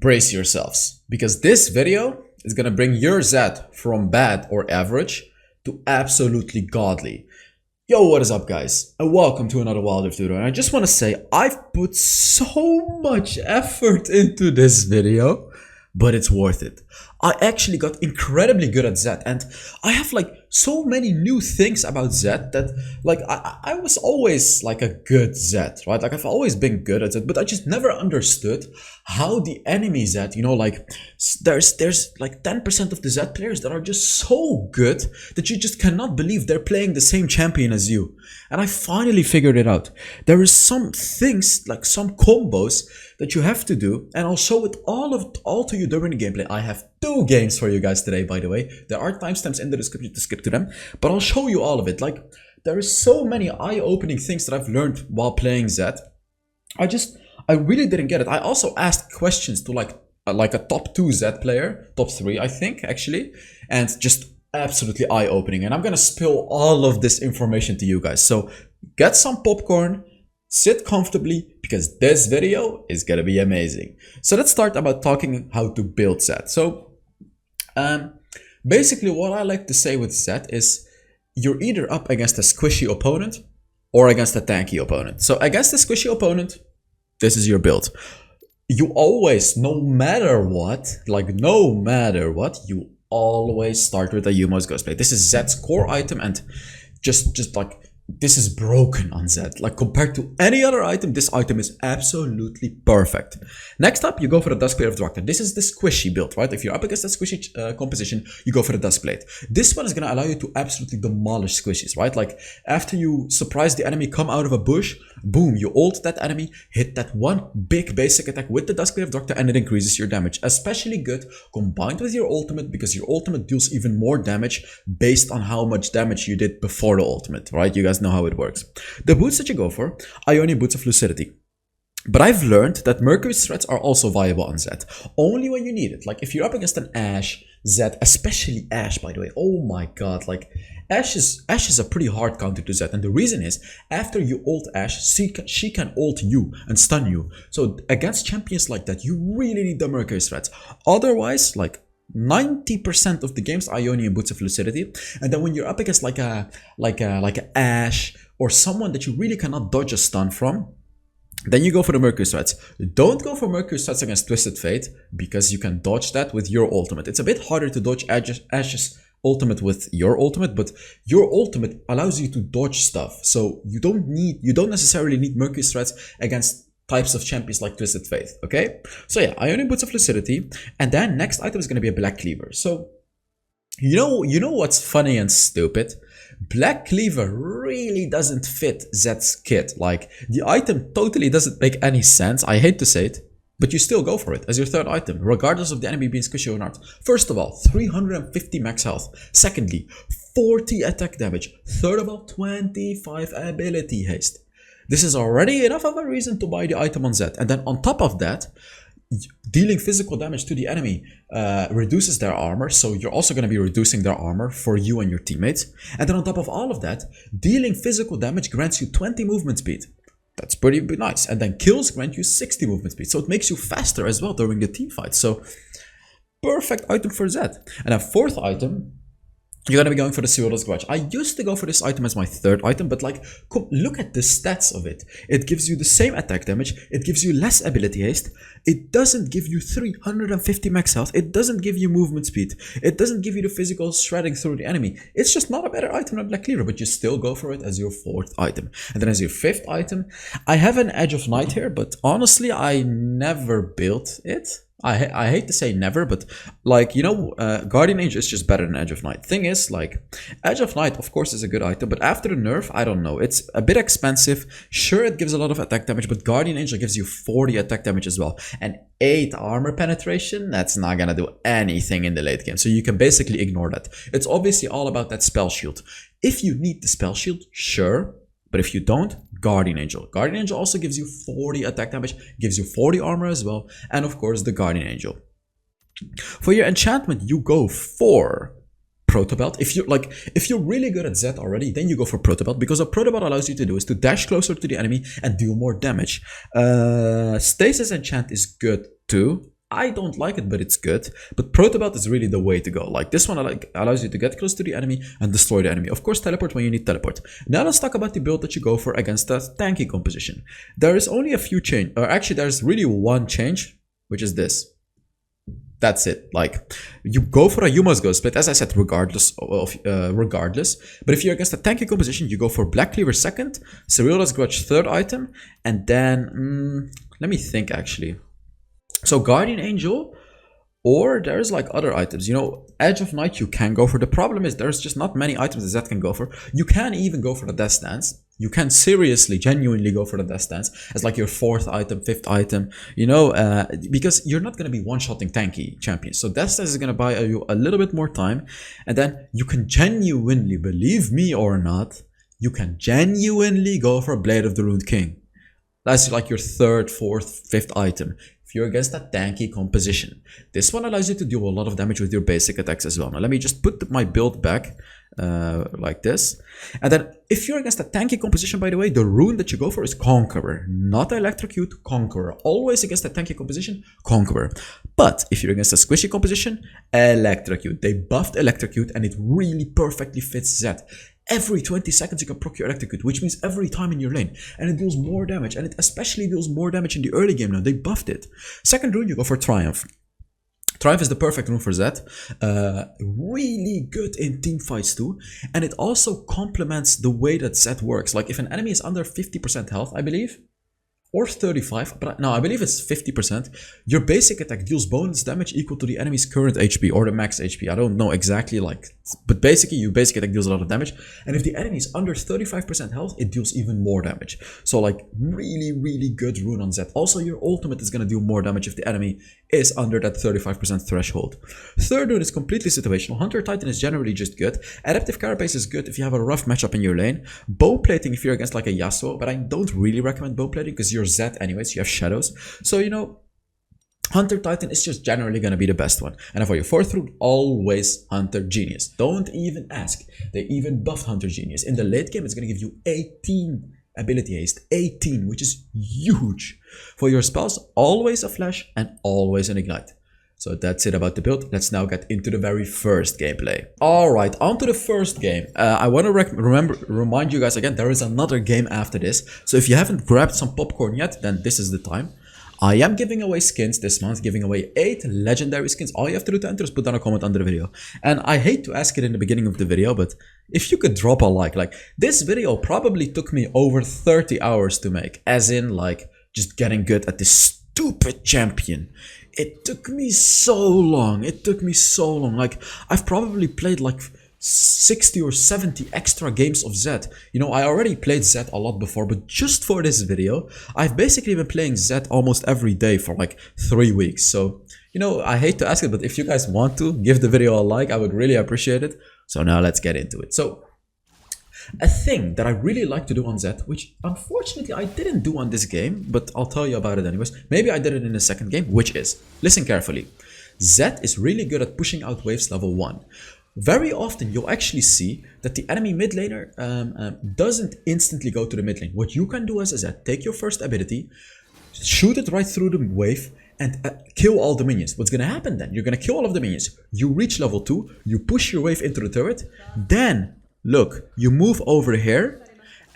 brace yourselves, because this video is gonna bring your Zed from bad or average to absolutely godly. Yo, what is up guys, and welcome to another Wild Rift video. And I just want to say, I've put so much effort into this video, but it's worth it. I actually got incredibly good at Zed, and I have like so many new things about Zed that like I was always like a good Zed, right? Like I've always been good at Zed, but I just never understood how the enemy Zed, you know, like there's like 10% of the Zed players that are just so good that you just cannot believe they're playing the same champion as you. And I finally figured it out. There is some things, like some combos that you have to do, and I'll show it all to you during the gameplay. I have 2 games for you guys today, by the way. There are timestamps in the description to skip to them, but I'll show you all of it. Like, there is so many eye-opening things that I've learned while playing Zed. I really didn't get it. I also asked questions to like a top 2 Zed player, top 3 I think actually, and just absolutely eye-opening. And I'm gonna spill all of this information to you guys. So get some popcorn, sit comfortably, because this video is gonna be amazing. So let's start about talking how to build Zed. So basically what I like to say with Zed is you're either up against a squishy opponent or against a tanky opponent. So against a squishy opponent, this is your build. You always, no matter what, you always start with a Yumo's Ghostblade. This is Zed's core item, and just like, this is broken on Zed. Like, compared to any other item, this item is absolutely perfect. Next up, you go for the Duskblade of the Doctor. This is the squishy build, right? If you're up against a squishy composition, you go for the Duskblade. This one is going to allow you to absolutely demolish squishies, right? Like, after you surprise the enemy, come out of a bush, boom, you ult that enemy, hit that one big basic attack with the Duskblade of the Doctor, and it increases your damage. Especially good combined with your ultimate, because your ultimate deals even more damage based on how much damage you did before the ultimate, right? You guys know how it works. The boots that you go for, Ionian Boots of Lucidity. But I've learned that Mercury's threats are also viable on Zed. Only when you need it. Like if you're up against an Ashe, Zed, especially Ashe, by the way. Oh my god, like Ashe is a pretty hard counter to Zed. And the reason is, after you ult Ashe, she can ult you and stun you. So against champions like that, you really need the Mercury's threats. Otherwise, like 90% of the game's Ionian Boots of Lucidity, and then when you're up against like a Ashe or someone that you really cannot dodge a stun from, then you go for the Mercury Threats. Don't go for Mercury Threats against Twisted Fate, because you can dodge that with your ultimate. It's a bit harder to dodge Ashe's ultimate with your ultimate, but your ultimate allows you to dodge stuff. So you don't necessarily need Mercury Threats against types of champions like Twisted Faith, okay? So yeah, Ionian Boots of Lucidity, and then next item is going to be a Black Cleaver. So you know what's funny and stupid? Black Cleaver really doesn't fit Zed's kit. Like, the item totally doesn't make any sense. I hate to say it, but you still go for it as your 3rd item, regardless of the enemy being squishy or not. First of all, 350 max health. Secondly, 40 attack damage. Third of all, 25 ability haste. This is already enough of a reason to buy the item on Zed. And then on top of that, dealing physical damage to the enemy reduces their armor, so you're also going to be reducing their armor for you and your teammates. And then on top of all of that, dealing physical damage grants you 20 movement speed. That's pretty nice. And then kills grant you 60 movement speed, so it makes you faster as well during the team fight. So perfect item for Zed. And a 4th item, you're gonna be going for the Sealed Grudge. I used to go for this item as my 3rd item, but like, look at the stats of it. It gives you the same attack damage, it gives you less ability haste, it doesn't give you 350 max health, it doesn't give you movement speed, it doesn't give you the physical shredding through the enemy. It's just not a better item than Black Cleaver, but you still go for it as your 4th item. And then as your 5th item, I have an Edge of Night here, but honestly, I never built it. I hate to say never, but like, you know, Guardian Angel is just better than Edge of Night. Thing is, like, Edge of Night of course is a good item, but after the nerf, I don't know, it's a bit expensive. Sure, it gives a lot of attack damage, but Guardian Angel gives you 40 attack damage as well, and 8 armor penetration. That's not gonna do anything in the late game, so you can basically ignore that. It's obviously all about that spell shield. If you need the spell shield, sure, but if you don't, Guardian Angel. Guardian Angel also gives you 40 attack damage, gives you 40 armor as well, and of course the Guardian Angel. For your enchantment, you go for Protobelt. If you're really good at Zed already, then you go for Protobelt, because what Protobelt allows you to do is to dash closer to the enemy and deal more damage. Stasis enchant is good too, I don't like it, but it's good. But Protobelt is really the way to go. Like this one allows you to get close to the enemy and destroy the enemy. Of course, teleport when you need teleport. Now let's talk about the build that you go for against the tanky composition. There is only a few change, or actually there's really one change, which is this. That's it. Like you go for a you must go split, as I said, regardless. But if you're against a tanky composition, you go for Black Cleaver second, Cerula's Grudge third item, and then let me think actually. So Guardian Angel, or there's like other items. You know, Edge of Night you can go for. The problem is there's just not many items that Zed can go for. You can even go for the Death Stance. You can seriously, genuinely go for the Death Stance as like your fourth item, fifth item, you know, because you're not going to be one-shotting tanky champions. So Death Stance is going to buy you a little bit more time. And then you can genuinely, believe me or not, you can genuinely go for Blade of the Ruined King. That's like your third, fourth, fifth item. If you're against a tanky composition, this one allows you to do a lot of damage with your basic attacks as well. Now let me just put my build back like this. And then if you're against a tanky composition, by the way, the rune that you go for is Conqueror, not Electrocute, Conqueror. Always against a tanky composition, Conqueror. But if you're against a squishy composition, Electrocute. They buffed Electrocute and it really perfectly fits Zed. Every 20 seconds you can proc your Electrocute, which means every time in your lane. And it deals more damage, and it especially deals more damage in the early game now. They buffed it. Second rune, you go for Triumph. Triumph is the perfect rune for Zed. Really good in team fights too. And it also complements the way that Zed works. Like if an enemy is under 50% health, I believe, or 35, but no, I believe it's 50%. Your basic attack deals bonus damage equal to the enemy's current HP or the max HP. I don't know exactly, like, but basically your basic attack deals a lot of damage. And if the enemy is under 35% health, it deals even more damage. So like really, really good rune on Zed. Also, your ultimate is gonna do more damage if the enemy is under that 35% threshold. Third rune is completely situational. Hunter Titan is generally just good. Adaptive Carapace is good if you have a rough matchup in your lane. Bow plating if you're against like a Yasuo, but I don't really recommend bow plating because you're Zed anyways, you have shadows. So, you know, Hunter Titan is just generally going to be the best one. And for your fourth rune, always Hunter Genius. Don't even ask. They even buffed Hunter Genius. In the late game, it's going to give you 18 ability haste. 18, which is huge. For your spells, always a flash and always an ignite. So that's it about the build. Let's now get into the very first gameplay. Alright, on to the first game. I want to remind you guys again, there is another game after this. So if you haven't grabbed some popcorn yet, then this is the time. I am giving away skins this month, giving away 8 legendary skins. All you have to do to enter is put down a comment under the video. And I hate to ask it in the beginning of the video, but if you could drop a like this video probably took me over 30 hours to make. As in like just getting good at this stupid champion. It took me so long. Like, I've probably played like 60 or 70 extra games of Zed. You know, I already played Zed a lot before, but just for this video, I've basically been playing Zed almost every day for like 3 weeks. So, you know, I hate to ask it, but if you guys want to, give the video a like. I would really appreciate it. So now let's get into it. So, a thing that I really like to do on Zed, which unfortunately I didn't do on this game, but I'll tell you about it anyways. Maybe I did it in the second game, which is, listen carefully. Zed is really good at pushing out waves level 1. Very often you'll actually see that the enemy mid laner doesn't instantly go to the mid lane. What you can do as a Zed, take your first ability, shoot it right through the wave, and kill all the minions. What's gonna happen then? You're gonna kill all of the minions. You reach level 2, you push your wave into the turret, then look, you move over here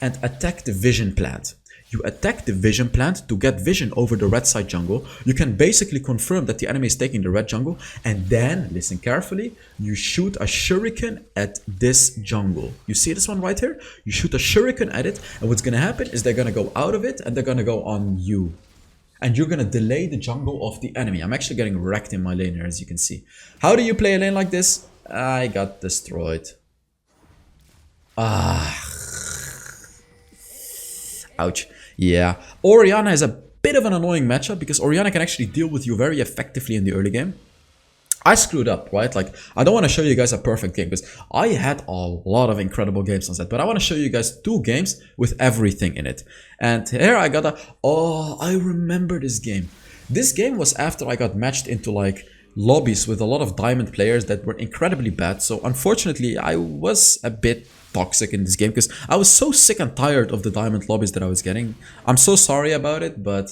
and attack the vision plant. You attack the vision plant to get vision over the red side jungle. You can basically confirm that the enemy is taking the red jungle. And then, listen carefully, you shoot a shuriken at this jungle. You see this one right here? You shoot a shuriken at it. And what's going to happen is they're going to go out of it and they're going to go on you. And you're going to delay the jungle of the enemy. I'm actually getting wrecked in my lane here, as you can see. How do you play a lane like this? I got destroyed. Ouch. Yeah. Orianna is a bit of an annoying matchup because Orianna can actually deal with you very effectively in the early game. I screwed up, right? Like, I don't want to show you guys a perfect game because I had a lot of incredible games on Zed, but I want to show you guys 2 games with everything in it. And here I got I remember this game. This game was after I got matched into like lobbies with a lot of diamond players that were incredibly bad. So unfortunately, I was a bit toxic in this game because I was so sick and tired of the diamond lobbies that I was getting. I'm so sorry about it, but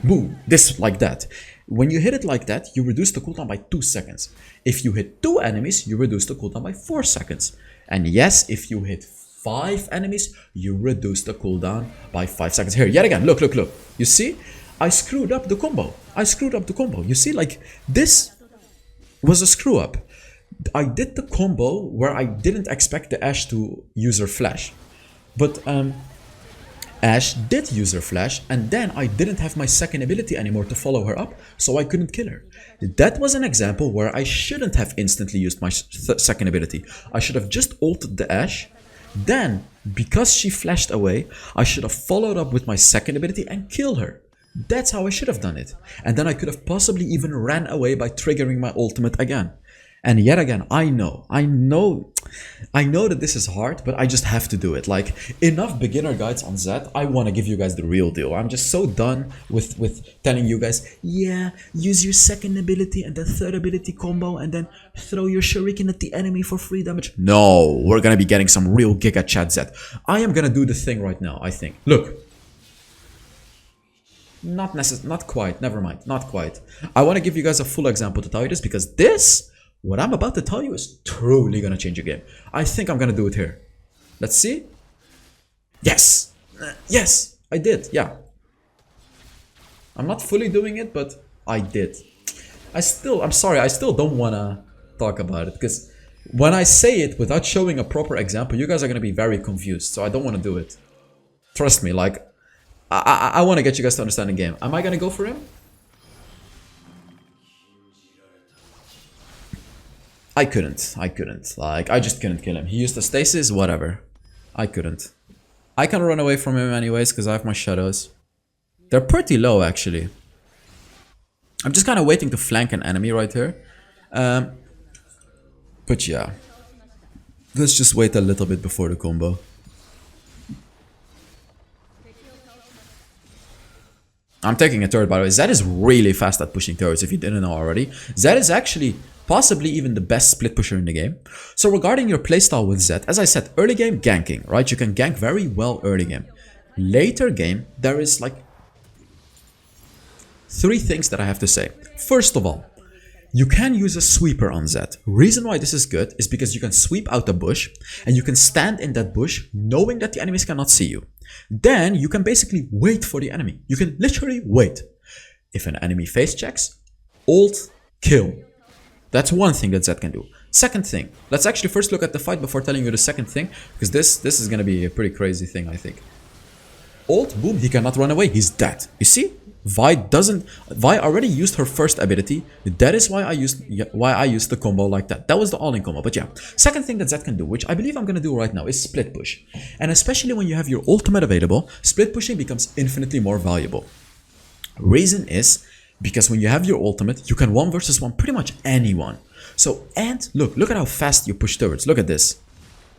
Boom, this like that. When you hit it like that, you reduce the cooldown by 2 seconds. If you hit 2 enemies, you reduce the cooldown by 4 seconds. And yes, if you hit 5 enemies, you reduce the cooldown by 5 seconds. Here, yet again, look. You see? I screwed up the combo. You see, like, this was a screw up. I did the combo where I didn't expect the Ashe to use her flash. But, Ashe did use her flash, and then I didn't have my second ability anymore to follow her up, so I couldn't kill her. That was an example where I shouldn't have instantly used my second ability. I should have just ulted the Ashe. Then, because she flashed away, I should have followed up with my second ability and killed her. That's how I should have done it. And then I could have possibly even ran away by triggering my ultimate again. And yet again, I know that this is hard, but I just have to do it. Like, enough beginner guides on Zed. I want to give you guys the real deal. I'm just so done with telling you guys, yeah, use your second ability and the third ability combo and then throw your shuriken at the enemy for free damage. No, we're gonna be getting some real Giga Chat Zed. I am gonna do the thing right now, I think. Look. Not quite, never mind, not quite. I want to give you guys a full example to tell you this, because this, what I'm about to tell you, is truly gonna change your game. I think I'm gonna do it here. Let's see. Yes! Yes! I did, yeah. I'm not fully doing it, but I did. I'm sorry, I still don't wanna talk about it, because when I say it without showing a proper example, you guys are gonna be very confused, so I don't wanna do it. Trust me, like, I want to get you guys to understand the game. Am I gonna go for him? I couldn't. Like, I just couldn't kill him. He used the stasis, whatever. I couldn't. I can run away from him anyways, because I have my shadows. They're pretty low, actually. I'm just kind of waiting to flank an enemy right here. But yeah. Let's just wait a little bit before the combo. I'm taking a turret, by the way. Zed is really fast at pushing turrets, if you didn't know already. Zed is actually possibly even the best split pusher in the game. So regarding your playstyle with Zed, as I said, early game, ganking, right? You can gank very well early game. Later game, there is like 3 things that I have to say. First of all, you can use a sweeper on Zed. Reason why this is good is because you can sweep out a bush and you can stand in that bush knowing that the enemies cannot see you. Then you can basically wait for the enemy. You can literally wait. If an enemy face checks, ult, kill. That's one thing that Zed can do. Second thing, let's actually first look at the fight before telling you the second thing, because this is gonna be a pretty crazy thing, I think. Ult, boom, he cannot run away, he's dead. You see? Vi already used her first ability. That is why I used the combo like that. That was the all-in combo. But yeah, second thing that Zed can do, which I believe I'm gonna do right now, is split push. And especially when you have your ultimate available, split pushing becomes infinitely more valuable. Reason is because when you have your ultimate, you can 1 versus 1 pretty much anyone. So, and look at how fast you push turrets. Look at this.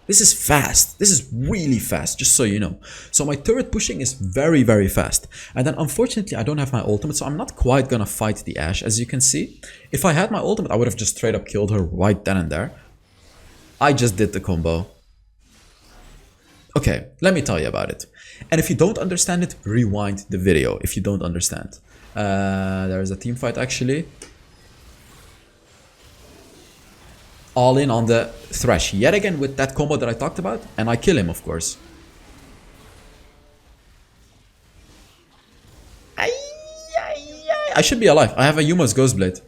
This is fast. This is really fast, just so you know. So my turret pushing is very, very fast. And then unfortunately, I don't have my ultimate, so I'm not quite gonna fight the Ashe, as you can see. If I had my ultimate, I would have just straight up killed her right then and there. I just did the combo. Okay, let me tell you about it. And if you don't understand it, rewind the video if you don't understand. There is a team fight actually. All in on the Thresh yet again with that combo that I talked about, and I kill him, of course. I should be alive. I have a Yumo's Ghostblade.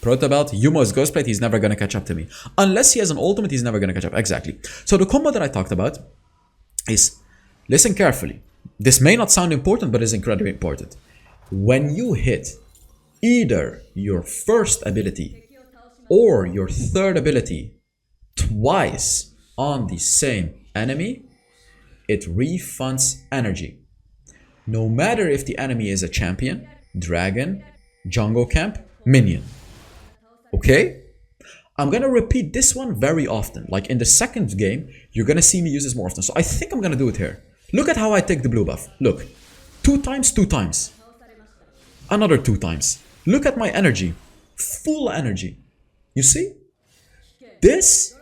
Protobelt, Yumo's Ghostblade, he's never gonna catch up to me. Unless he has an ultimate, he's never gonna catch up. Exactly. So the combo that I talked about is, listen carefully. This may not sound important, but is incredibly important. When you hit either your first ability or your third ability twice on the same enemy, it refunds energy. No matter if the enemy is a champion, dragon, jungle camp, minion. Okay? I'm gonna repeat this one very often. Like in the second game, you're gonna see me use this more often. So I think I'm gonna do it here. Look at how I take the blue buff. Look. 2 times, 2 times. Another 2 times. Look at my energy. Full energy. You see? This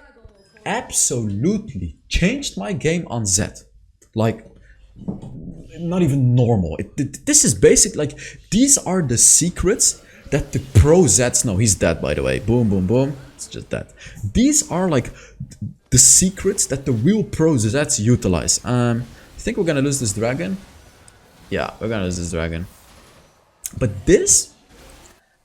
absolutely changed my game on Zed. Like, not even normal. This is basic, like, these are the secrets that the pro Zeds know. He's dead, by the way. Boom, boom, boom. It's just that. These are like the secrets that the real pro Zeds utilize. I think we're gonna lose this dragon. Yeah, we're gonna lose this dragon. But this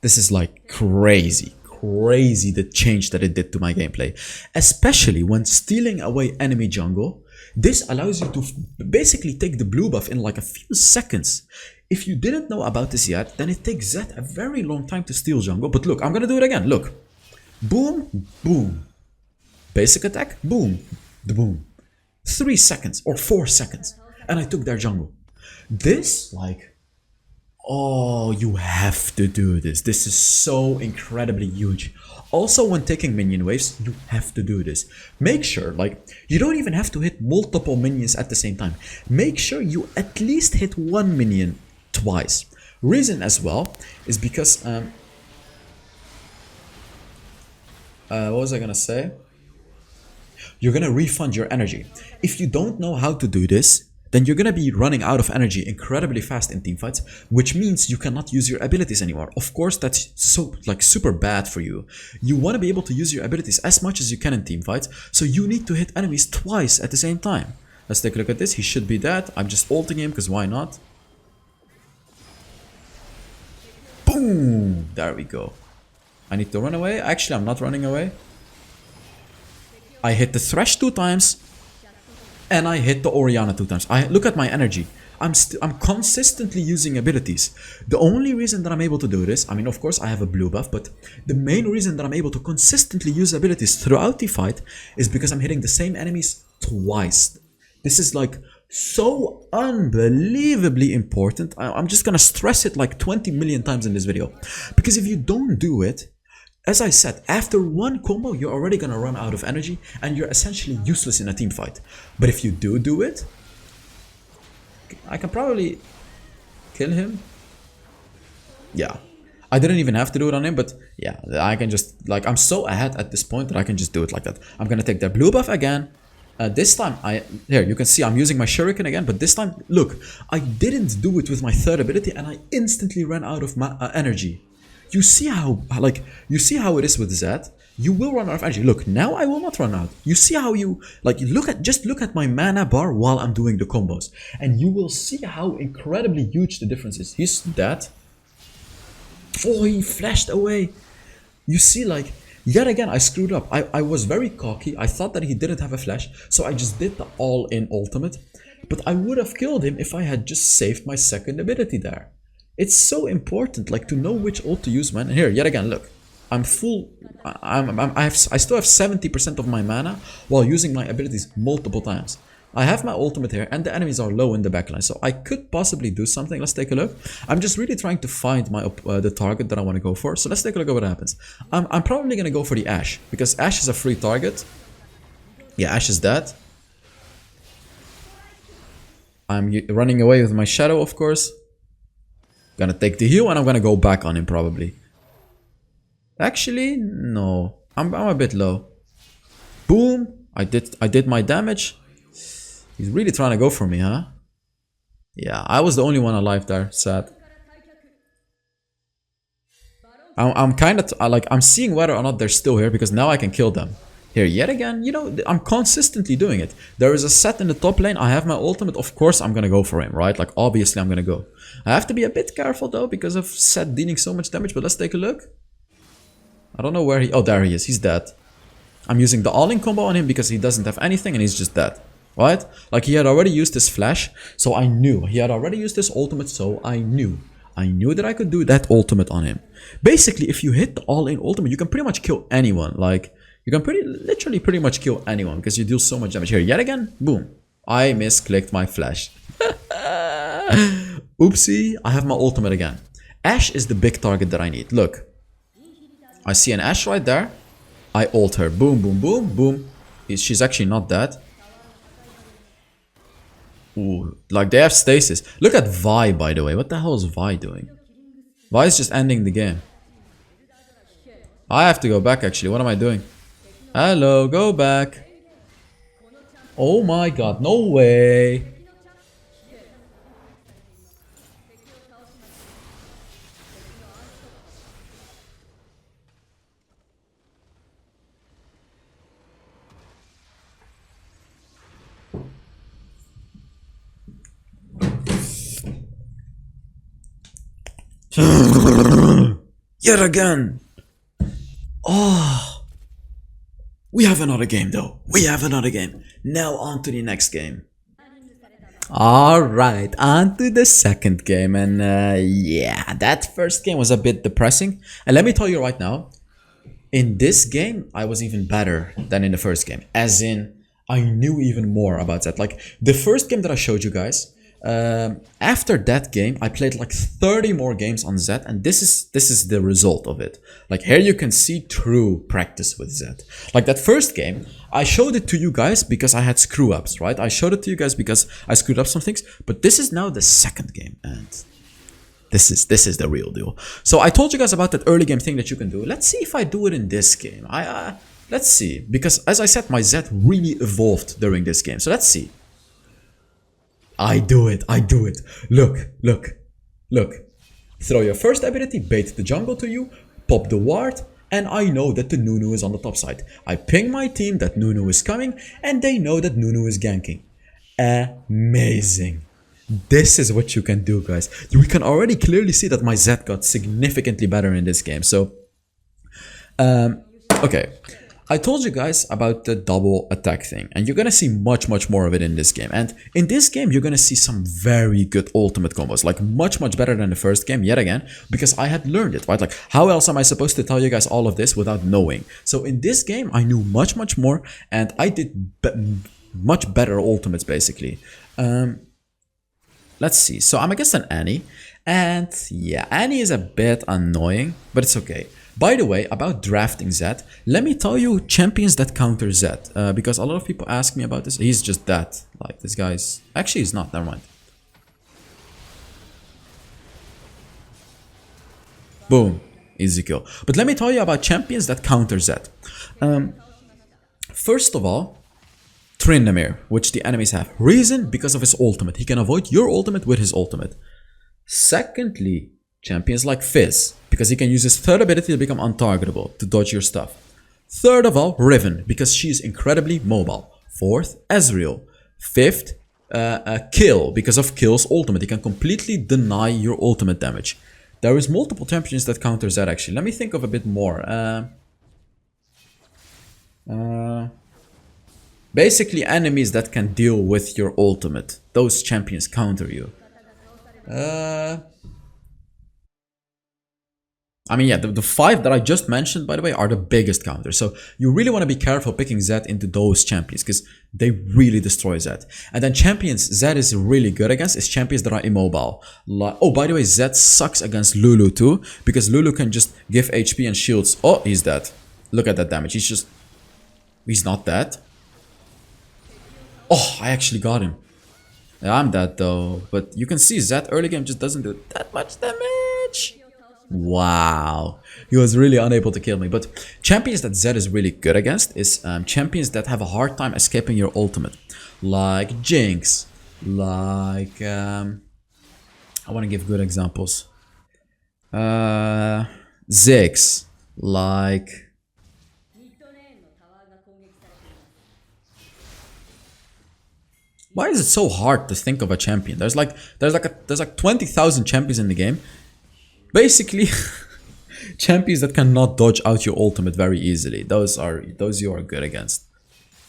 is like crazy. Crazy the change that it did to my gameplay. Especially when stealing away enemy jungle. This allows you to basically take the blue buff in like a few seconds. If you didn't know about this yet, then it takes Zed a very long time to steal jungle. But look, I'm gonna do it again. Look. Boom, boom. Basic attack, boom, the boom. 3 seconds or 4 seconds. And I took their jungle. This, like, oh, you have to do this. This is so incredibly huge. Also, when taking minion waves, you have to do this. Make sure, like, you don't even have to hit multiple minions at the same time. Make sure you at least hit one minion twice. Reason as well is because, what was I gonna say? You're gonna refund your energy. If you don't know how to do this, then you're gonna be running out of energy incredibly fast in teamfights, which means you cannot use your abilities anymore. Of course, that's so like super bad for you. You want to be able to use your abilities as much as you can in teamfights, so you need to hit enemies twice at the same time. Let's take a look at this. He should be dead. I'm just ulting him because why not? Boom! There we go. I need to run away. Actually, I'm not running away. I hit the Thresh 2 times. And I hit the Orianna 2 times. Look at my energy. I'm consistently using abilities. The only reason that I'm able to do this, I mean, of course I have a blue buff, but the main reason that I'm able to consistently use abilities throughout the fight is because I'm hitting the same enemies twice. This is like so unbelievably important. I'm just gonna stress it like 20 million times in this video. Because if you don't do it, as I said, after one combo, you're already gonna run out of energy and you're essentially useless in a team fight. But if you do it, I can probably kill him. Yeah, I didn't even have to do it on him, but yeah, I can just, like, I'm so ahead at this point that I can just do it like that. I'm gonna take their blue buff again. This time, here, you can see I'm using my shuriken again, but this time, look, I didn't do it with my third ability and I instantly ran out of my energy. You see how, like, you see how it is with Zed? You will run out of energy. Look, now I will not run out. You see how you, like, just look at my mana bar while I'm doing the combos. And you will see how incredibly huge the difference is. He's dead. Oh, he flashed away. You see, like, yet again, I screwed up. I was very cocky. I thought that he didn't have a flash. So I just did the all-in ultimate. But I would have killed him if I had just saved my second ability there. It's so important, like, to know which ult to use, man. Here, yet again, look. I'm full. I still have 70% of my mana while using my abilities multiple times. I have my ultimate here, and the enemies are low in the backline, so I could possibly do something. Let's take a look. I'm just really trying to find my the target that I want to go for. So let's take a look at what happens. I'm probably gonna go for the Ashe because Ashe is a free target. Yeah, Ashe is dead. I'm running away with my shadow, of course. Gonna take the heal and I'm gonna go back on him probably. Actually, no. I'm a bit low. Boom! I did my damage. He's really trying to go for me, huh? Yeah, I was the only one alive there. Sad. I'm kind of like, I'm seeing whether or not they're still here because now I can kill them. Here, yet again, you know, I'm consistently doing it. There is a Zed in the top lane. I have my ultimate. Of course, I'm gonna go for him, right? Like, obviously, I'm gonna go. I have to be a bit careful, though, because of Zed dealing so much damage. But let's take a look. I don't know where he... Oh, there he is. He's dead. I'm using the all-in combo on him because he doesn't have anything and he's just dead. Right? Like, he had already used his flash, so I knew. He had already used his ultimate, so I knew. I knew that I could do that ultimate on him. Basically, if you hit the all-in ultimate, you can pretty much kill anyone. Like... You can literally pretty much kill anyone because you deal so much damage. Here, yet again, boom. I misclicked my flash. Oopsie, I have my ultimate again. Ashe is the big target that I need. Look. I see an Ashe right there. I ult her. Boom, boom, boom, boom. She's actually not dead. Ooh, like they have stasis. Look at Vi, by the way. What the hell is Vi doing? Vi is just ending the game. I have to go back actually. What am I doing? Hello, go back. Oh my god, no way. Yet again. Oh, we have another game though. We have another game. Now on to the next game. Alright, on to the second game. And yeah, that first game was a bit depressing. And let me tell you right now, in this game, I was even better than in the first game. As in, I knew even more about that. Like, the first game that I showed you guys, after that game, I played like 30 more games on Zed, and this is the result of it. Like, here you can see true practice with Zed. Like, that first game, I showed it to you guys because I had screw-ups, right? I showed it to you guys because I screwed up some things, but this is now the second game, and this is the real deal. So I told you guys about that early game thing that you can do. Let's see if I do it in this game. Let's see, because as I said, my Zed really evolved during this game. So let's see. I do it. Look. Throw your first ability, bait the jungle to you, pop the ward, and I know that the Nunu is on the top side. I ping my team that Nunu is coming, and they know that Nunu is ganking. Amazing. This is what you can do, guys. We can already clearly see that my Zed got significantly better in this game. So, okay. I told you guys about the double attack thing, and you're gonna see much more of it in this game. And in this game, you're gonna see some very good ultimate combos, like much better than the first game, yet again, because I had learned it, right? Like, how else am I supposed to tell you guys all of this without knowing? So in this game, I knew much more, and I did much better ultimates, basically. Let's see. So I'm against an Annie, and yeah, Annie is a bit annoying, but it's okay. By the way, about drafting Zed, let me tell you champions that counter Zed, because a lot of people ask me about this. He's just that. Like, this guy's... Actually, he's not. Never mind. Boom. Easy kill. But let me tell you about champions that counter Zed. First of all, Tryndamere, which the enemies have. Reason? Because of his ultimate. He can avoid your ultimate with his ultimate. Secondly, champions like Fizz, because he can use his third ability to become untargetable, to dodge your stuff. Third of all, Riven, because she is incredibly mobile. Fourth, Ezreal. Fifth, Kill, because of Kill's ultimate. He can completely deny your ultimate damage. There is multiple champions that counter that, actually. Let me think of a bit more. Basically, enemies that can deal with your ultimate. Those champions counter you. I mean, yeah, the five that I just mentioned, by the way, are the biggest counters. So you really want to be careful picking Zed into those champions, because they really destroy Zed. And then champions Zed is really good against is champions that are immobile. Oh, by the way, Zed sucks against Lulu too, because Lulu can just give HP and shields. Oh, he's dead. Look at that damage. He's not dead. Oh, I actually got him. Yeah, I'm dead though. But you can see Zed early game just doesn't do that much damage. Wow, he was really unable to kill me. But champions that Zed is really good against is champions that have a hard time escaping your ultimate, like Jinx, like I want to give good examples. Ziggs, like why is it so hard to think of a champion? There's like 20,000 champions in the game. Basically, champions that cannot dodge out your ultimate very easily. Those you are good against.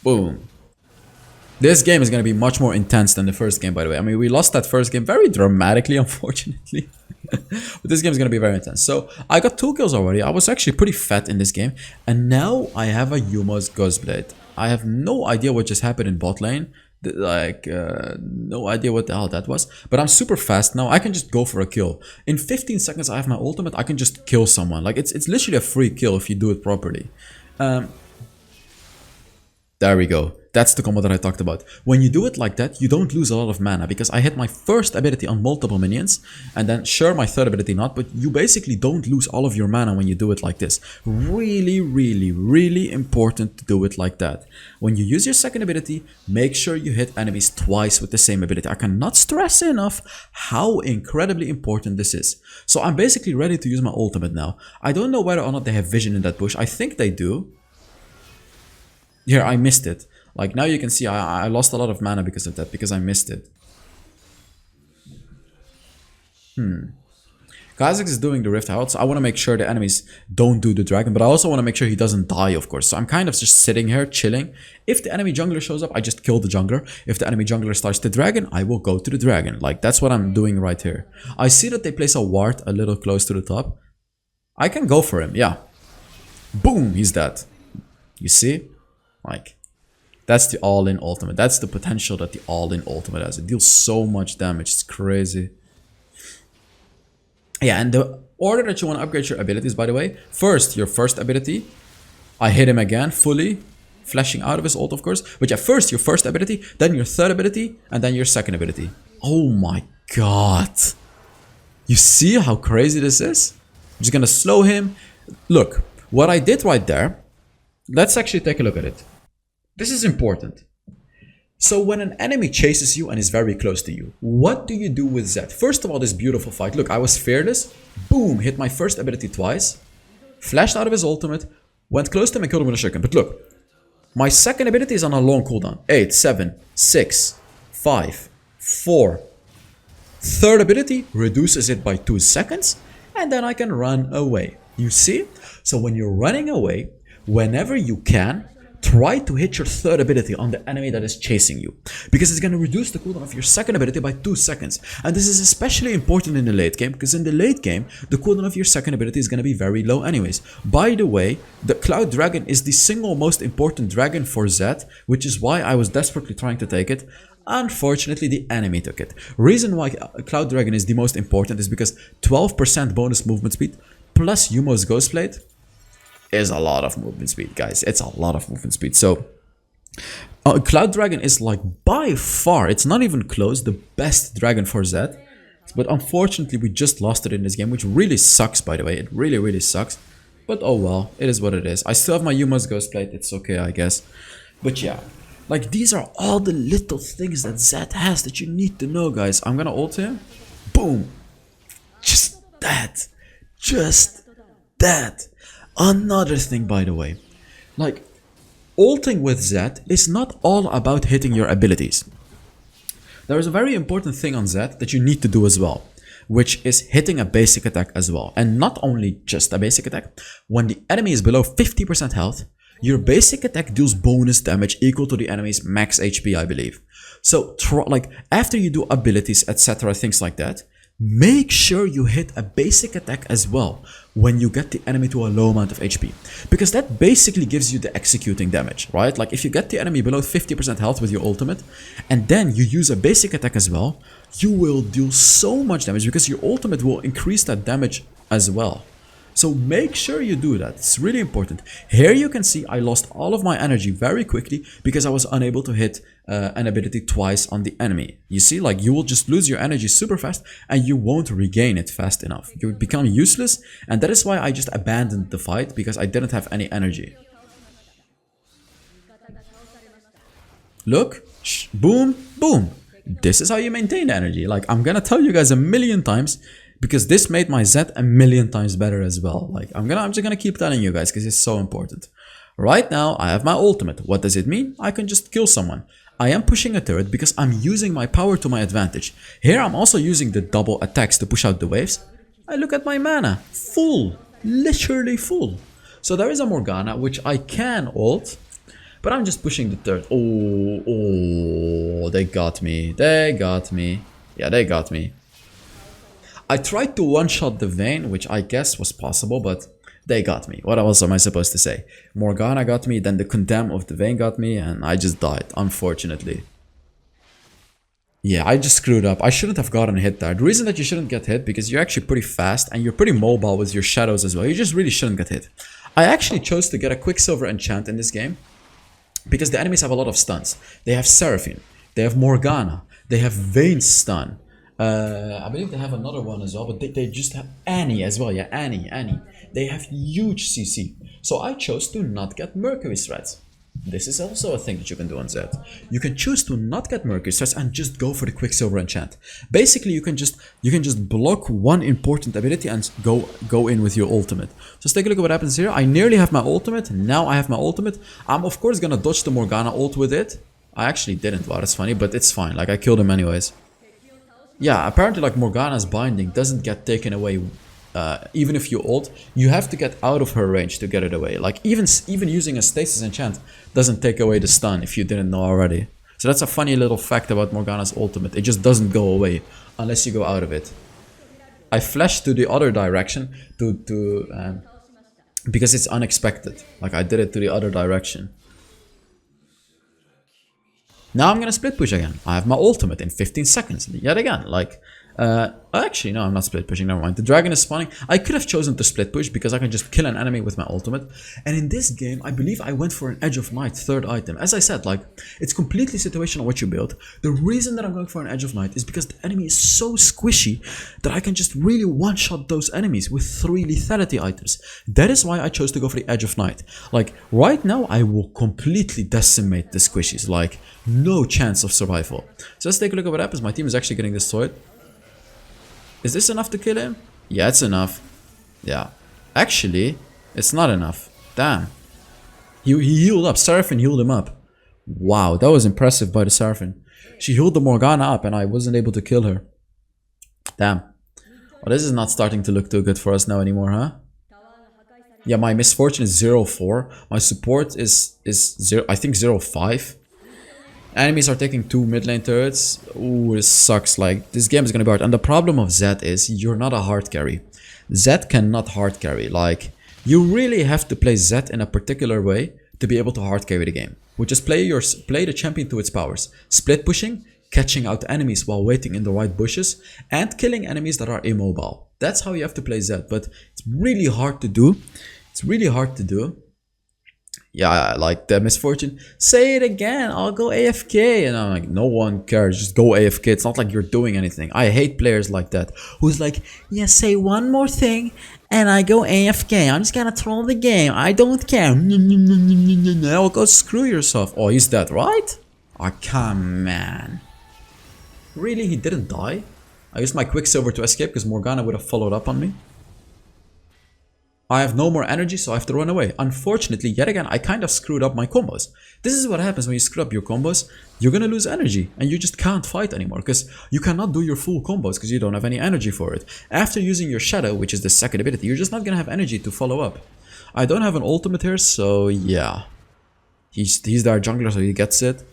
Boom. This game is going to be much more intense than the first game, by the way. I mean, we lost that first game very dramatically, unfortunately. But this game is going to be very intense. So, I got 2 kills already. I was actually pretty fat in this game. And now I have a Yuma's Ghostblade. I have no idea what just happened in bot lane. Like, no idea what the hell that was. But I'm super fast now. I can just go for a kill. In 15 seconds, I have my ultimate. I can just kill someone. Like, it's literally a free kill if you do it properly. There we go. That's the combo that I talked about. When you do it like that, you don't lose a lot of mana, because I hit my first ability on multiple minions, and then sure, my third ability not, but you basically don't lose all of your mana when you do it like this. Really important to do it like that. When you use your second ability, make sure you hit enemies twice with the same ability. I cannot stress enough how incredibly important this is. So I'm basically ready to use my ultimate now. I don't know whether or not they have vision in that bush. I think they do. Here, I missed it. Like, now you can see I lost a lot of mana because of that, because I missed it. Kha'Zix is doing the Rift Herald, so I want to make sure the enemies don't do the dragon, but I also want to make sure he doesn't die, of course. So I'm kind of just sitting here, chilling. If the enemy jungler shows up, I just kill the jungler. If the enemy jungler starts the dragon, I will go to the dragon. Like, that's what I'm doing right here. I see that they place a ward a little close to the top. I can go for him, yeah. Boom, he's dead. You see? Like, that's the all-in ultimate. That's the potential that the all-in ultimate has. It deals so much damage, it's crazy. Yeah, and the order that you want to upgrade your abilities, by the way. First, your first ability. I hit him again, fully. Flashing out of his ult, of course. But yeah, first your first ability, then your third ability, and then your second ability. Oh my god. You see how crazy this is? I'm just gonna slow him. Look, what I did right there. Let's actually take a look at it. This is important. So when an enemy chases you and is very close to you, what do you do with Zed? First of all, this beautiful fight. Look, I was fearless. Boom, hit my first ability twice. Flashed out of his ultimate. Went close to him and killed him in a second. But look, my second ability is on a long cooldown. 8, 7, 6, 5, 4. Third ability reduces it by 2 seconds. And then I can run away. You see? So when you're running away, whenever you can, try to hit your third ability on the enemy that is chasing you, because it's going to reduce the cooldown of your second ability by 2 seconds. And this is especially important in the late game, because in the late game the cooldown of your second ability is going to be very low anyways. By the way, the Cloud Dragon is the single most important dragon for Zed, which is why I was desperately trying to take it. Unfortunately, the enemy took it. Reason why Cloud Dragon is the most important is because 12% bonus movement speed plus Yumo's Ghostblade is a lot of movement speed, guys. It's a lot of movement speed. So Cloud Dragon is like by far, it's not even close, the best dragon for Zed. But unfortunately, we just lost it in this game, which really sucks, by the way. It really, really sucks. But oh well, it is what it is. I still have my Yuma's Ghostblade. It's okay, I guess. But yeah, like these are all the little things that Zed has that you need to know, guys. I'm gonna ult him. Boom. Just that. Just that. Another thing, by the way, like ulting with Zed is not all about hitting your abilities. There is a very important thing on Zed that you need to do as well, which is hitting a basic attack as well. And not only just a basic attack, when the enemy is below 50% health, your basic attack deals bonus damage equal to the enemy's max HP, I believe. So like after you do abilities, etc., things like that, make sure you hit a basic attack as well when you get the enemy to a low amount of HP. Because that basically gives you the executing damage, right? Like if you get the enemy below 50% health with your ultimate, and then you use a basic attack as well, you will deal so much damage because your ultimate will increase that damage as well. So make sure you do that. It's really important. Here you can see I lost all of my energy very quickly because I was unable to hit an ability twice on the enemy. You see, like you will just lose your energy super fast and you won't regain it fast enough. You become useless, and that is why I just abandoned the fight, because I didn't have any energy. Look, boom, boom. This is how you maintain energy. Like I'm gonna tell you guys a million times, because this made my Zed a million times better as well. Like I'm just gonna keep telling you guys because it's so important. Right now I have my ultimate. What does it mean? I can just kill someone. I am pushing a turret because I'm using my power to my advantage. Here I'm also using the double attacks to push out the waves. I look at my mana, full, literally full. So there is a Morgana which I can ult, but I'm just pushing the turret. Oh, they got me. They got me. Yeah, they got me. I tried to one-shot the Vayne, which I guess was possible, but they got me. What else am I supposed to say? Morgana got me, then the Condemn of the Vayne got me, and I just died, unfortunately. Yeah, I just screwed up. I shouldn't have gotten hit there. The reason that you shouldn't get hit, because you're actually pretty fast, and you're pretty mobile with your shadows as well. You just really shouldn't get hit. I actually chose to get a Quicksilver enchant in this game, because the enemies have a lot of stuns. They have Seraphine, they have Morgana, they have Vayne stun. I believe they have another one as well, but they just have Annie as well. Yeah, Annie. They have huge CC. So I chose to not get Mercury threats. This is also a thing that you can do on Zed. You can choose to not get Mercury threats and just go for the Quicksilver enchant. Basically, you can just block one important ability and go in with your ultimate. Just take a look at what happens here. I nearly have my ultimate. Now I have my ultimate. I'm of course gonna dodge the Morgana ult with it. I actually didn't. Wow, that's funny, but it's fine. Like I killed him anyways. Yeah, apparently like Morgana's binding doesn't get taken away even if you ult, you have to get out of her range to get it away. Like even using a stasis enchant doesn't take away the stun if you didn't know already. So that's a funny little fact about Morgana's ultimate. It just doesn't go away unless you go out of it. I flashed to the other direction because it's unexpected. Like I did it to the other direction. Now I'm gonna split push again. I have my ultimate in 15 seconds. Yet again, like... actually, no, I'm not split pushing, never mind. The dragon is spawning. I could have chosen to split push because I can just kill an enemy with my ultimate. And in this game, I believe I went for an Edge of Night third item. As I said, like, it's completely situational what you build. The reason that I'm going for an Edge of Night is because the enemy is so squishy that I can just really one-shot those enemies with 3 lethality items. That is why I chose to go for the Edge of Night. Like, right now, I will completely decimate the squishies. Like, no chance of survival. So let's take a look at what happens. My team is actually getting destroyed. Is this enough to kill him? Yeah, it's enough. Yeah. Actually, it's not enough. Damn. He healed up. Seraphine healed him up. Wow, that was impressive by the Seraphine. She healed the Morgana up and I wasn't able to kill her. Damn. Well, this is not starting to look too good for us now anymore, huh? Yeah, my misfortune is 0-4. My support is 0, I think 0-5. Enemies are taking 2 mid lane turrets. Ooh, this sucks. Like, this game is gonna be hard. And the problem of Zed is you're not a hard carry. Zed cannot hard carry. Like, you really have to play Zed in a particular way to be able to hard carry the game. Which is play the champion to its powers. Split pushing, catching out enemies while waiting in the right bushes, and killing enemies that are immobile. That's how you have to play Zed. But it's really hard to do. It's really hard to do. Yeah, like the misfortune. Say it again, I'll go AFK. And I'm like, no one cares, just go AFK. It's not like you're doing anything. I hate players like that. Who's like, yeah, say one more thing and I go AFK. I'm just gonna troll the game. I don't care. No, go screw yourself. Oh, he's dead, right? Oh, come on. Really, he didn't die? I used my Quicksilver to escape because Morgana would have followed up on me. I have no more energy, so I have to run away. Unfortunately, yet again, I kind of screwed up my combos. This is what happens when you screw up your combos. You're gonna lose energy, and you just can't fight anymore, because you cannot do your full combos, because you don't have any energy for it. After using your Shadow, which is the second ability, you're just not gonna have energy to follow up. I don't have an ultimate here, so yeah. He's their jungler, so he gets it.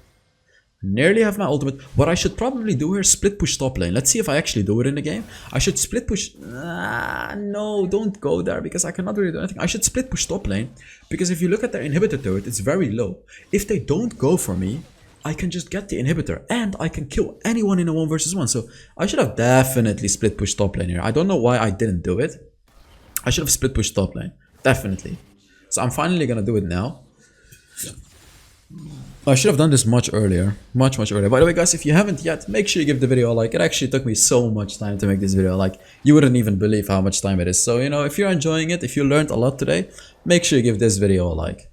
Nearly have my ultimate. What I should probably do here is split push top lane. Let's see if I actually do it in the game. I should split push. No, don't go there because I cannot really do anything. I should split push top lane because if you look at their inhibitor turret, it's very low. If they don't go for me, I can just get the inhibitor and I can kill anyone in a 1 versus 1. So I should have definitely split push top lane here. I don't know why I didn't do it. I should have split push top lane. Definitely. So I'm finally gonna do it now. I should have done this much earlier. Much earlier. By the way, guys, if you haven't yet, make sure you give the video a like. It actually took me so much time to make this video. Like, you wouldn't even believe how much time it is. So, you know, if you're enjoying it, if you learned a lot today, make sure you give this video a like.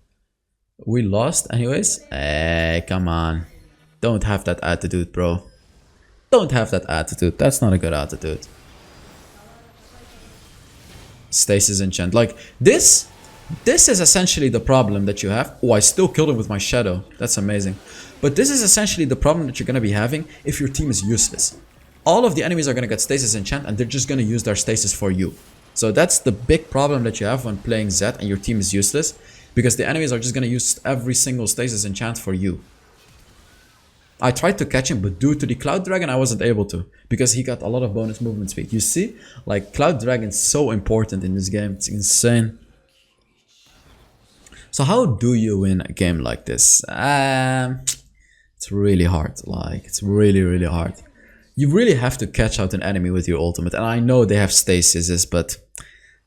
We lost anyways? Hey, come on. Don't have that attitude, bro. Don't have that attitude. That's not a good attitude. Stasis enchant. Like, this is essentially the problem that you have. Oh, I still killed him with my Shadow. That's amazing. But this is essentially the problem that you're going to be having if your team is useless. All of the enemies are going to get stasis enchant and they're just going to use their stasis for you. So that's the big problem that you have when playing Zed and your team is useless. Because the enemies are just going to use every single stasis enchant for you. I tried to catch him, but due to the Cloud Dragon, I wasn't able to. Because he got a lot of bonus movement speed. You see? Like, Cloud Dragon is so important in this game. It's insane. So how do you win a game like this? It's really hard. Like, it's really hard. You really have to catch out an enemy with your ultimate. And I know they have stasis, but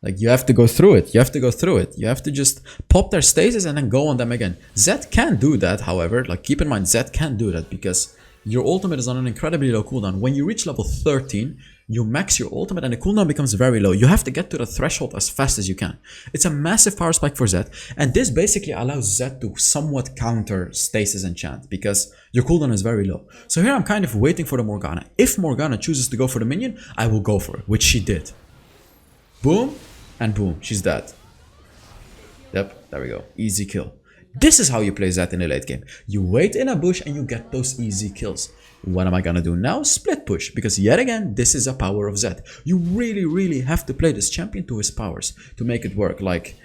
like, you have to go through it. You have to go through it. You have to just pop their stasis and then go on them again. Zed can do that, however. Like, keep in mind, Zed can do that because your ultimate is on an incredibly low cooldown. When you reach level 13, you max your ultimate and the cooldown becomes very low. You have to get to the threshold as fast as you can. It's a massive power spike for Zed, and this basically allows Zed to somewhat counter stasis enchant because your cooldown is very low. So here I'm kind of waiting for the Morgana. If Morgana chooses to go for the minion, I will go for it, which she did. Boom, and boom, she's dead. Yep, there we go. Easy kill. This is how you play Zed in the late game. You wait in a bush and you get those easy kills. What am I gonna do now? Split push, because yet again, this is a power of Zed. You really, really have to play this champion to his powers to make it work. Like,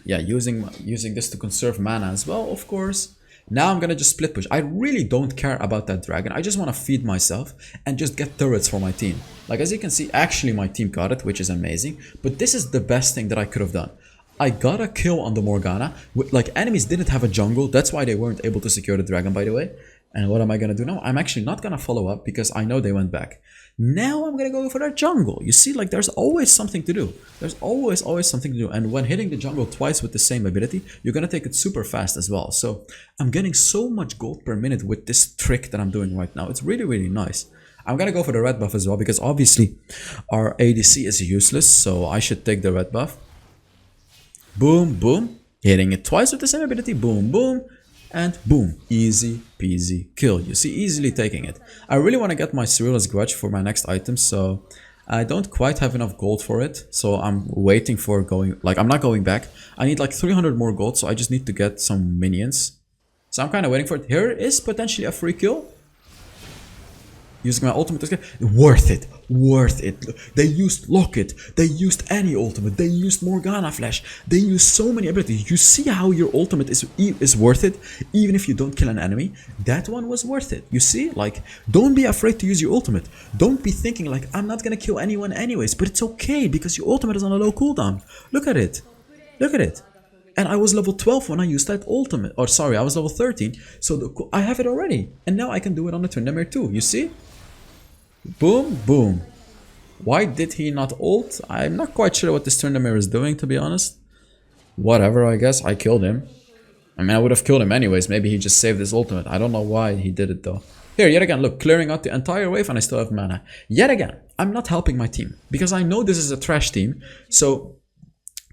yeah, using this to conserve mana as well, of course. Now I'm gonna just split push. I really don't care about that dragon. I just want to feed myself and just get turrets for my team. Like, as you can see, actually my team got it, which is amazing. But this is the best thing that I could have done. I got a kill on the Morgana. Like, enemies didn't have a jungle. That's why they weren't able to secure the dragon, by the way. And what am I gonna do now? I'm actually not gonna follow up because I know they went back. Now I'm gonna go for their jungle. You see, like, there's always something to do. There's always something to do. And when hitting the jungle twice with the same ability, you're gonna take it super fast as well. So I'm getting so much gold per minute with this trick that I'm doing right now. It's really, really nice. I'm gonna go for the red buff as well because obviously our ADC is useless. So I should take the red buff. Boom, boom. Hitting it twice with the same ability. Boom, boom. And boom, easy peasy kill. You see, easily taking it. I really want to get my Cyrilla's Grudge for my next item, so I don't quite have enough gold for it. So I'm waiting for going, like, I'm not going back. I need like 300 more gold, so I just need to get some minions. So I'm kind of waiting for it. Here is potentially a free kill. Using my ultimate, worth it, worth it. They used Locket, they used any ultimate, they used Morgana Flash, they used so many abilities. You see how your ultimate is worth it, even if you don't kill an enemy. That one was worth it. You see, like, don't be afraid to use your ultimate. Don't be thinking like, I'm not gonna kill anyone anyways, but it's okay because your ultimate is on a low cooldown. Look at it, look at it. And I was level 12 when I used that ultimate, or sorry, I was level 13, so I have it already. And now I can do it on the Tryndamere too, you see? Boom, boom. Why did he not ult? I'm not quite sure what this Tryndamere is doing, to be honest. Whatever, I guess. I killed him. I mean, I would have killed him anyways. Maybe he just saved his ultimate. I don't know why he did it, though. Here, yet again, look. Clearing out the entire wave and I still have mana. Yet again, I'm not helping my team. Because I know this is a trash team. So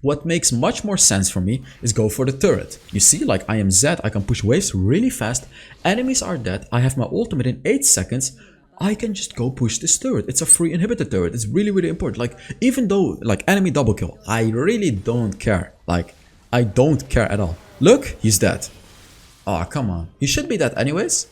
what makes much more sense for me is go for the turret. You see, like, I am Zed. I can push waves really fast. Enemies are dead. I have my ultimate in 8 seconds. I can just go push this turret. It's a free inhibitor turret. It's really, really important. Like, even though, like, enemy double kill, I really don't care. Like, I don't care at all. Look, he's dead. Oh, come on. He should be dead anyways.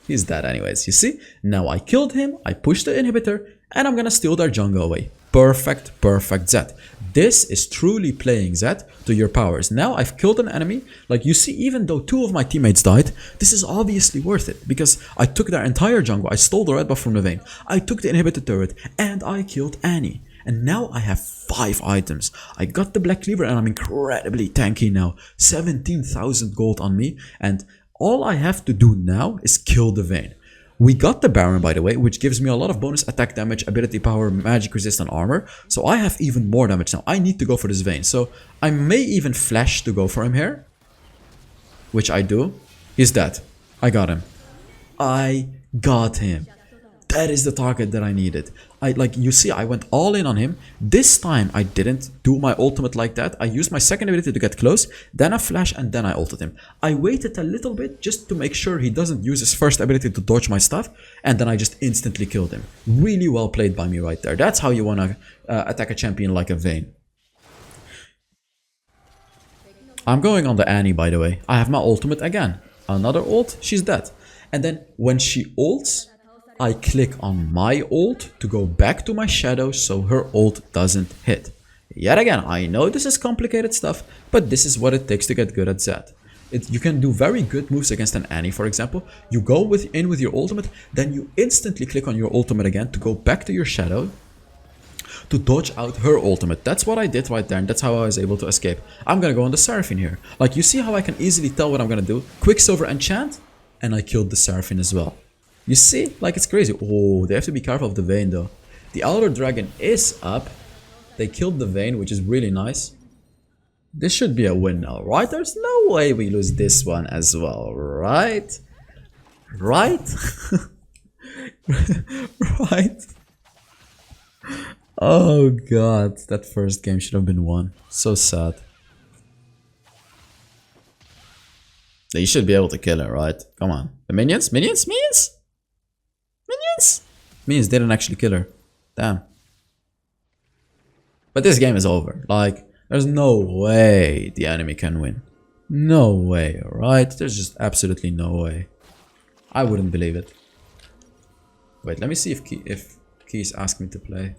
He's dead anyways, you see? Now I killed him, I pushed the inhibitor, and I'm gonna steal their jungle away. Perfect, perfect Zed. This is truly playing Zed to your powers. Now I've killed an enemy. Like, you see, even though 2 of my teammates died, this is obviously worth it. Because I took their entire jungle, I stole the red buff from the vein, I took the inhibitor turret, and I killed Annie. And now I have 5 items. I got the Black Cleaver and I'm incredibly tanky now. 17,000 gold on me. And all I have to do now is kill the vein. We got the Baron, by the way, which gives me a lot of bonus attack damage, ability power, magic resistant armor. So I have even more damage now. I need to go for this vein. So I may even flash to go for him here. Which I do. He's dead. I got him. I got him. That is the target that I needed. Like, you see, I went all in on him. This time I didn't do my ultimate like that. I used my second ability to get close, then a flash, and then I ulted him. I waited a little bit just to make sure he doesn't use his first ability to dodge my stuff, and then I just instantly killed him. Really well played by me right there. That's how you want to attack a champion like a Vayne. I'm going on the Annie, by the way. I have my ultimate again. Another ult, she's dead. And then when she ults, I click on my ult to go back to my shadow so her ult doesn't hit. Yet again, I know this is complicated stuff, but this is what it takes to get good at Zed. You can do very good moves against an Annie, for example. You go in with your ultimate, then you instantly click on your ultimate again to go back to your shadow to dodge out her ultimate. That's what I did right there, and that's how I was able to escape. I'm gonna go on the Seraphine here. Like, you see how I can easily tell what I'm gonna do? Quicksilver enchant, and I killed the Seraphine as well. You see? Like, it's crazy. Oh, they have to be careful of the Vayne though. The Elder Dragon is up. They killed the Vayne, which is really nice. This should be a win now, right? There's no way we lose this one as well, right? Right? Right? Oh god, that first game should have been won. So sad. You should be able to kill it, right? Come on. The minions? Minions? Minions? Minions? Minions didn't actually kill her. Damn. But this game is over. Like, there's no way the enemy can win. No way, right? There's just absolutely no way. I wouldn't believe it. Wait, let me see if Keys asked me to play.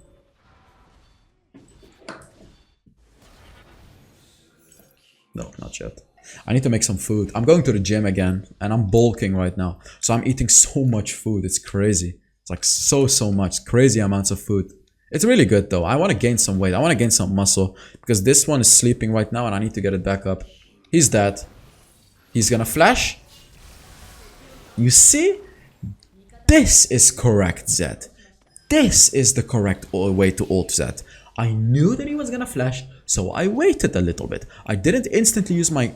No, not yet. I need to make some food. I'm going to the gym again, and I'm bulking right now. So I'm eating so much food. It's crazy. It's like so much. Crazy amounts of food. It's really good though. I want to gain some weight. I want to gain some muscle because this one is sleeping right now, and I need to get it back up. He's dead. He's gonna flash. You see? This is correct, Zed. This is the correct way to ult Zed. I knew that he was gonna flash, so I waited a little bit. I didn't instantly use my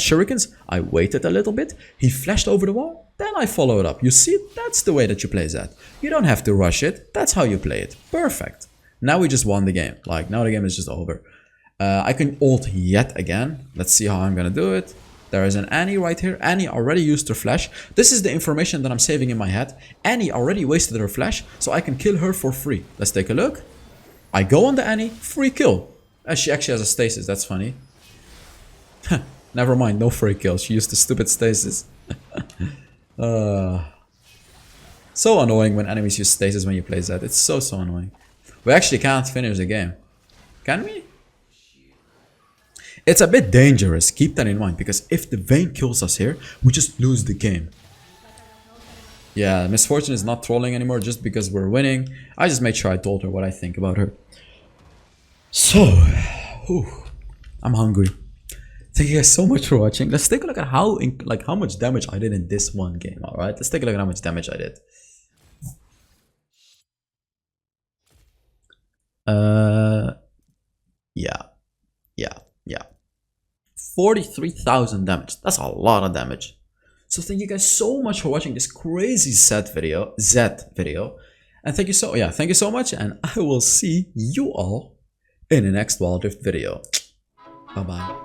shurikens. I waited a little bit. He flashed over the wall. Then I followed up. You see, that's the way that you play Zed. You don't have to rush it. That's how you play it. Perfect. Now we just won the game. Like, now the game is just over. I can ult yet again. Let's see how I'm gonna do it. There is an Annie right here. Annie already used her flash. This is the information that I'm saving in my head. Annie already wasted her flash, so I can kill her for free. Let's take a look. I go on the Annie, free kill. She actually has a stasis, that's funny. Never mind, no free kill. She used the stupid stasis. So annoying when enemies use stasis when you play Zed. It's so annoying. We actually can't finish the game. Can we? It's a bit dangerous, keep that in mind, because if the Vayne kills us here, we just lose the game. Yeah, Misfortune is not trolling anymore just because we're winning. I just made sure I told her what I think about her. So, I'm hungry. Thank you guys so much for watching. Let's take a look at how much damage I did in this one game, alright? Let's take a look at how much damage I did. Yeah. 43,000 damage. That's a lot of damage. So thank you guys so much for watching this crazy Zed video. And thank you so much, and I will see you all in the next Wild Rift video. Bye bye.